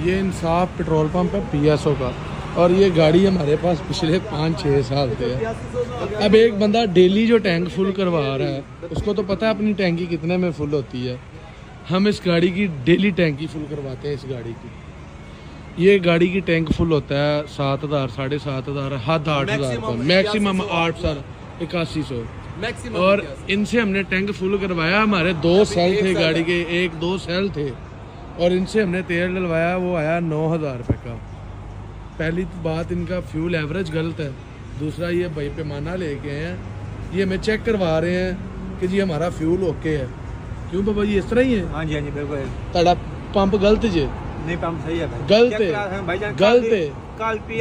ये इंसाफ petrol pump है PSO का, और ये गाड़ी हमारे पास पिछले 5-6 साल से है। अब एक बंदा डेली जो टैंक फुल करवा रहा है उसको तो पता है अपनी टैंकी कितने में फुल होती है। हम इस गाड़ी की डेली टैंकी फुल करवाते हैं। इस गाड़ी की, ये गाड़ी की टैंक फुल होता है 7,000 7,500 हद 8,000 मैक्सिमम 8,81,100 और इनसे हमने टैंक फुल करवाया। हमारे 2 सेल थे गाड़ी के, 1-2 सेल थे, और इनसे हमने तेल डलवाया, वो आया 9,000 रुपये का। पहली बात, इनका फ्यूल एवरेज गलत है। दूसरा, ये भाई पैमाना लेके हैं, ये हमें चेक करवा रहे हैं कि जी हमारा फ्यूल ओके है। क्यों बाबा जी, इस तरह ही है? हाँ जी, हाँ जी, बिल्कुल। ताड़ा पंप गलत जे? नहीं, पंप सही है भाई। गलत है, गलत है,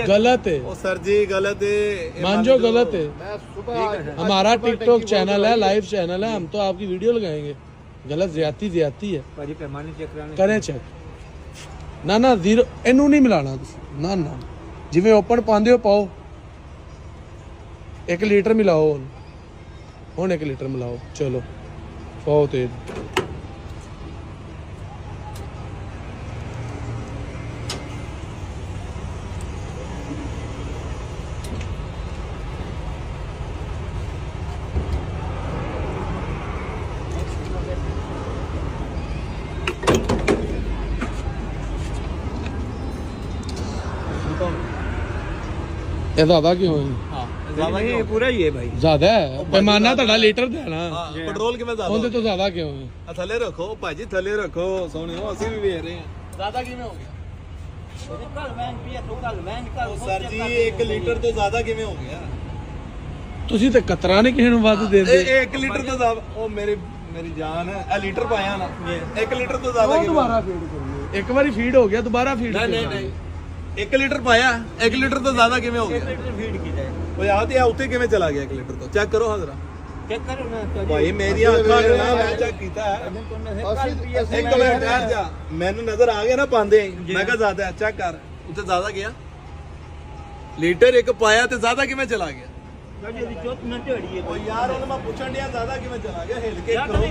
गलत है। ओ सर जी, गलत है, मान जो गलत है। हमारा टिकटॉक चैनल है, लाइव चैनल है, हम तो आपकी वीडियो लगाएंगे। गलत ज्यादती है। पैमाने चेक करें चेक। ना ना जीरो इनू नहीं मिलाना ना ना, जिवें ओपन पाते हो पाओ। 1 लीटर मिलाओ हुण 1 लीटर मिलाओ। चलो पाओ तेल। ये ज्यादा क्यों है? ज्यादा पूरा ही है भाई। ज्यादा है पैमाना, ਤੁਹਾਡਾ ਲੀਟਰ ਦਾ ਨਾ पेट्रोल किवें ज्यादा ਉਹਦੇ ਤੋਂ ਜ਼ਿਆਦਾ ਕਿਉਂ ਹੈ? थले रखो भाजी, थले रखो सोनियो, ਅਸੀਂ भी वेख रहे हैं। ज्यादा किवें हो गया? ओ सर जी, 1 लीटर तो ज्यादा किवें हो गया? ਤੁਸੀਂ ਤੇ ਕਤਰਾ ਨਹੀਂ ਕਿਸੇ ਨੂੰ ਵੱਧ ਦੇ ਦੇ। 1 लीटर तो ज्यादा, ओ मेरी जान है, ए लीटर पाया ना, 1 लीटर तो ज्यादा ਉਹ ਦੁਬਾਰਾ ਫੀਡ ਕਰੀਏ। ਇੱਕ ਵਾਰੀ ਫੀਡ ਹੋ ਗਿਆ, ਦੁਬਾਰਾ ਫੀਡ नहीं 1 लीटर पाया, 1 लीटर तो ज्यादा किवें हो गया? फीड की जाए। ओ यार ते उत्ते किवें चला गया 1 लीटर? तो चेक करो हां जरा। चेक करो ना भाई मेरी अखां ना, मैं चेक कीता है। एक मिनट ठहर जा, मैंने नजर आ गया ना पांदे, मैं कहा ज्यादा है, चेक कर उत्ते ज्यादा गया। लीटर 1 पाया ते ज्यादा किवें चला गया? चौथ मिनट हो रही है। ओ यार, मैं पूछण दिया ज्यादा किवें चला गया? हिल के करो।